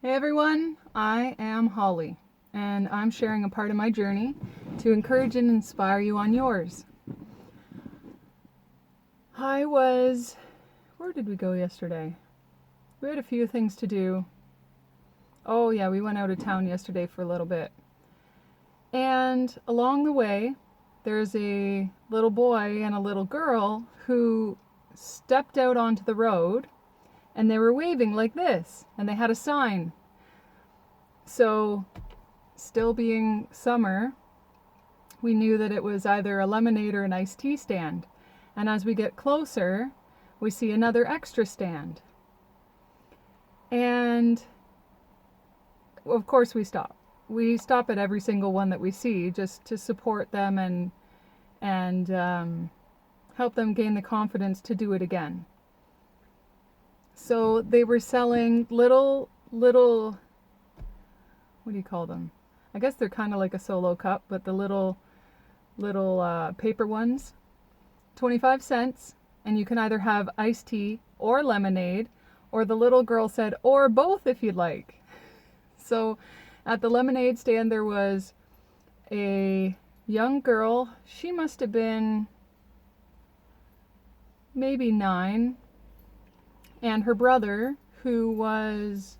Hey everyone, I am Holly, and I'm sharing a part of my journey to encourage and inspire you on yours. Where did we go yesterday? We had a few things to do. Oh, yeah, we went out of town yesterday for a little bit. And along the way, there's a little boy and a little girl who stepped out onto the road and they were waving like this, and they had a sign. So, still being summer, we knew that it was either a lemonade or an iced tea stand. And as we get closer, we see another extra stand. And of course we stop. We stop at every single one that we see just to support them and help them gain the confidence to do it again. So they were selling little, what do you call them? I guess they're kind of like a solo cup, but the little paper ones, 25 cents, and you can either have iced tea or lemonade, or the little girl said, or both if you'd like. So at the lemonade stand, there was a young girl. She must have been maybe 9, and her brother, who was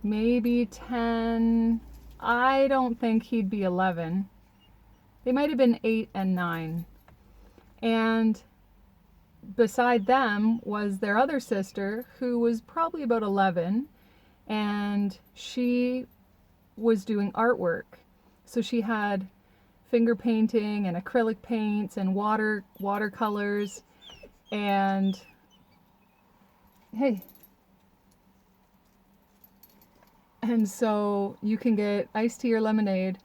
maybe 10. I don't think he'd be 11. They might have been 8 and 9. And beside them was their other sister, who was probably about 11, and she was doing artwork. So she had finger painting and acrylic paints and watercolors, and hey, and so you can get iced tea or lemonade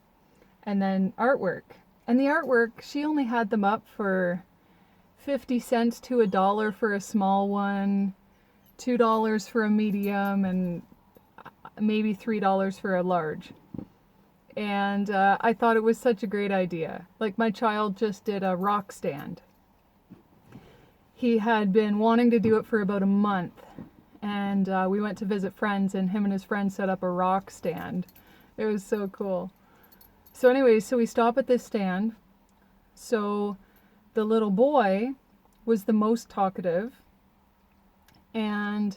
and then artwork. And the artwork, she only had them up for 50 cents to $1 for a small one, $2 for a medium, and maybe $3 for a large. And I thought it was such a great idea. Like, my child just did a rock stand. He had been wanting to do it for about a month, and we went to visit friends, and him and his friends set up a rock stand. It was so cool. So anyways, so we stop at this stand. So the little boy was the most talkative, and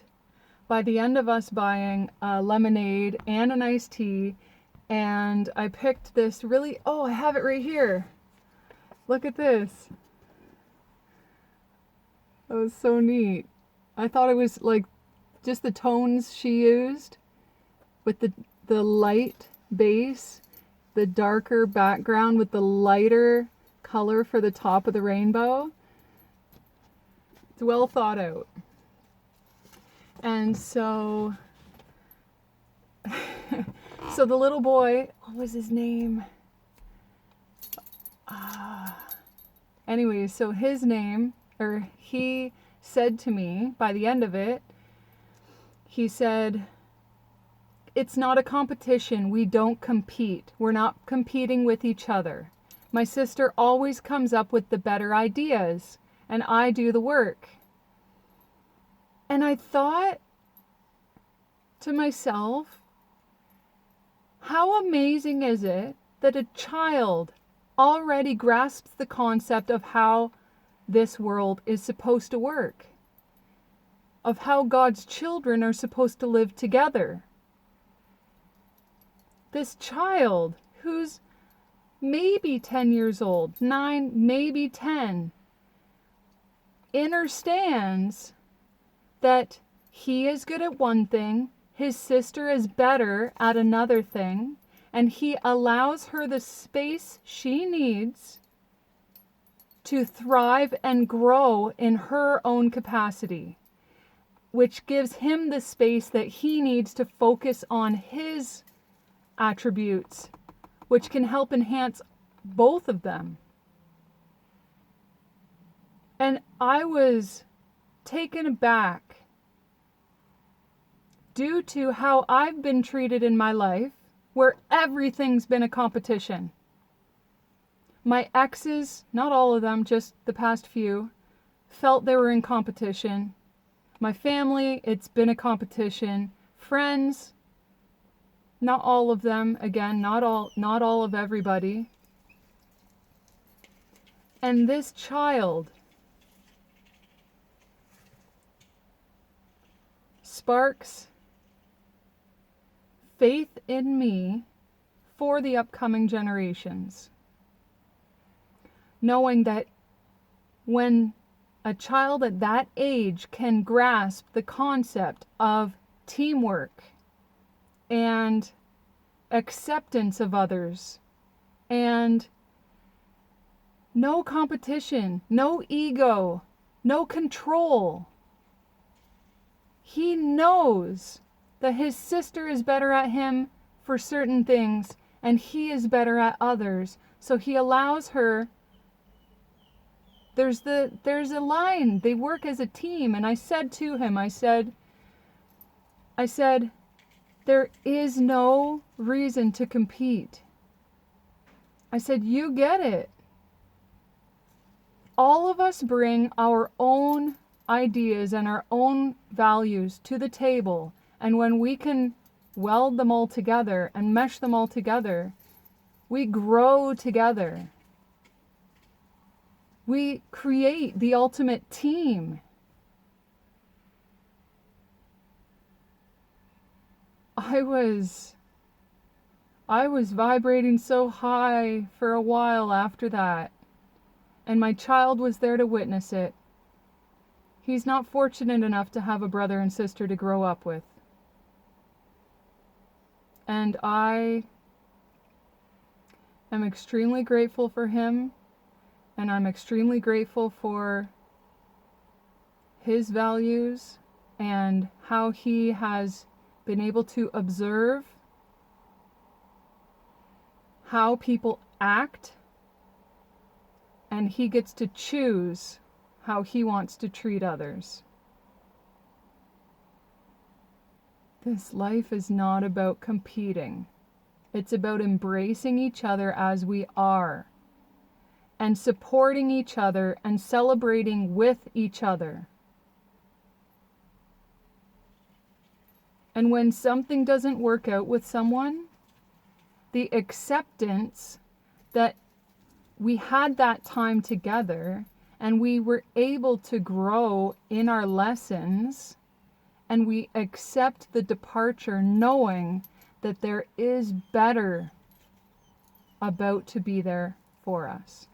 by the end of us buying a lemonade and an iced tea, and I picked this really, oh, I have it right here. Look at this. That was so neat. I thought it was like just the tones she used with the light base, the darker background with the lighter color for the top of the rainbow. It's well thought out. And so so the little boy, what was his name? Anyway, so his name, or he said to me by the end of it, he said, "It's not a competition. We don't compete. We're not competing with each other. My sister always comes up with the better ideas, and I do the work." And I thought to myself, how amazing is it that a child already grasps the concept of how this world is supposed to work, of how God's children are supposed to live together. This child, who's maybe 10 years old, 9, maybe 10, understands that he is good at one thing, his sister is better at another thing, and he allows her the space she needs to thrive and grow in her own capacity, which gives him the space that he needs to focus on his attributes, which can help enhance both of them. And I was taken aback due to how I've been treated in my life, where everything's been a competition. My exes, not all of them, just the past few, felt they were in competition. My family, it's been a competition. Friends, Not all of them, again, not all of everybody. And this child sparks faith in me for the upcoming generations. Knowing that when a child at that age can grasp the concept of teamwork and acceptance of others and no competition, no ego, no control. He knows that his sister is better at him for certain things and he is better at others. So he allows her. There's a line. They work as a team. And I said to him, I said, there is no reason to compete. I said, you get it. All of us bring our own ideas and our own values to the table. And when we can weld them all together and mesh them all together, we grow together. We create the ultimate team. I was vibrating so high for a while after that, and my child was there to witness it. He's not fortunate enough to have a brother and sister to grow up with. And I am extremely grateful for him, and I'm extremely grateful for his values and how he has been able to observe how people act, and he gets to choose how he wants to treat others. This life is not about competing. It's about embracing each other as we are and supporting each other and celebrating with each other. And when something doesn't work out with someone, the acceptance that we had that time together and we were able to grow in our lessons, and we accept the departure knowing that there is better about to be there for us.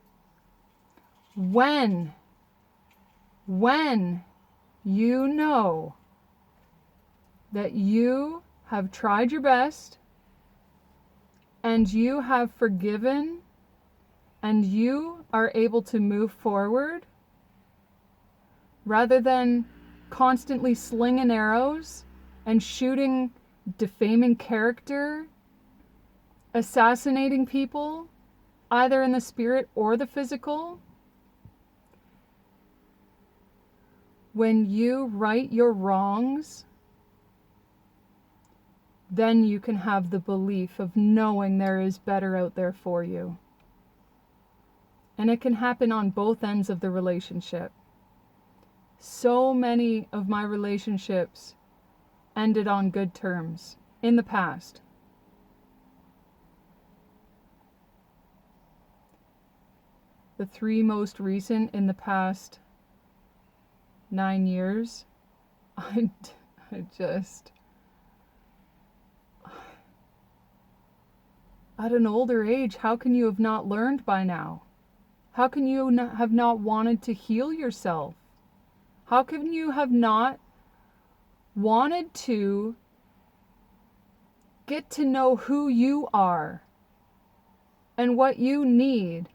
When you know that you have tried your best and you have forgiven and you are able to move forward rather than constantly slinging arrows and shooting defaming character, assassinating people, either in the spirit or the physical. When you right your wrongs, then you can have the belief of knowing there is better out there for you. And it can happen on both ends of the relationship. So many of my relationships ended on good terms in the past. The 3 most recent in the past 9 years, I just, at an older age, how can you have not learned by now? How can you have not wanted to heal yourself? How can you have not wanted to get to know who you are and what you need?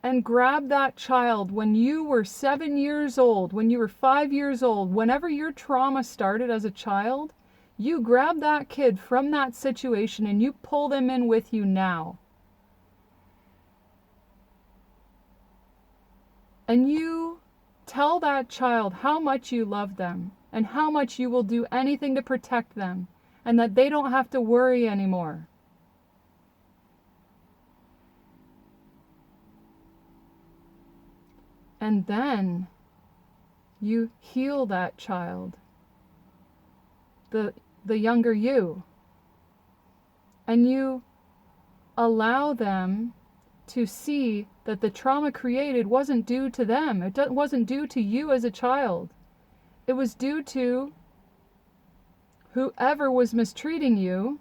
And grab that child when you were 7 years old, when you were 5 years old, whenever your trauma started as a child, you grab that kid from that situation and you pull them in with you now. And you tell that child how much you love them and how much you will do anything to protect them and that they don't have to worry anymore. And then you heal that child. The the younger you. And you allow them to see that the trauma created wasn't due to them. It wasn't due to you as a child. It was due to whoever was mistreating you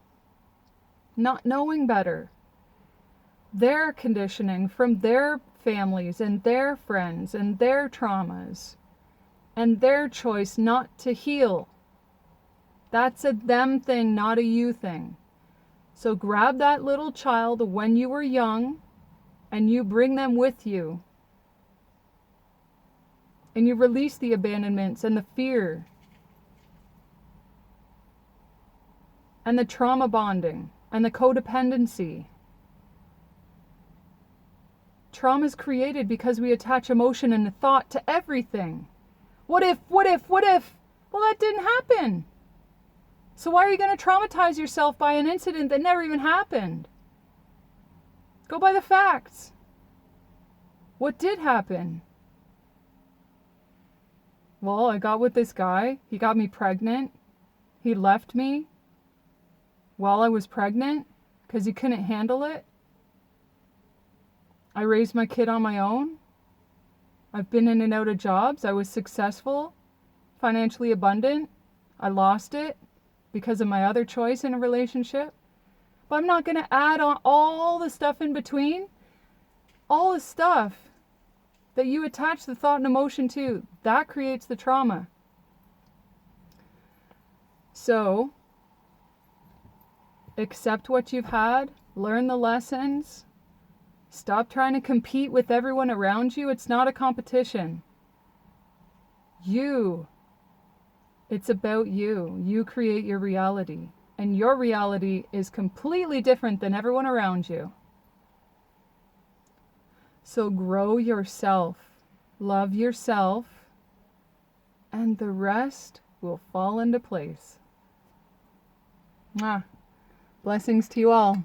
not knowing better. Their conditioning from their families and their friends and their traumas and their choice not to heal. That's a them thing, not a you thing. So grab that little child when you were young and you bring them with you. And you release the abandonments and the fear and the trauma bonding and the codependency. Trauma is created because we attach emotion and thought to everything. What if? What if? What if? Well, that didn't happen. So why are you going to traumatize yourself by an incident that never even happened? Go by the facts. What did happen? Well, I got with this guy. He got me pregnant. He left me while I was pregnant because he couldn't handle it. I raised my kid on my own. I've been in and out of jobs. I was successful, financially abundant. I lost it because of my other choice in a relationship. But I'm not going to add on all the stuff in between. All the stuff that you attach the thought and emotion to, that creates the trauma. So, accept what you've had, learn the lessons, stop trying to compete with everyone around you. It's not a competition. It's about you. You create your reality. And your reality is completely different than everyone around you. So grow yourself, love yourself, and the rest will fall into place. Blessings to you all.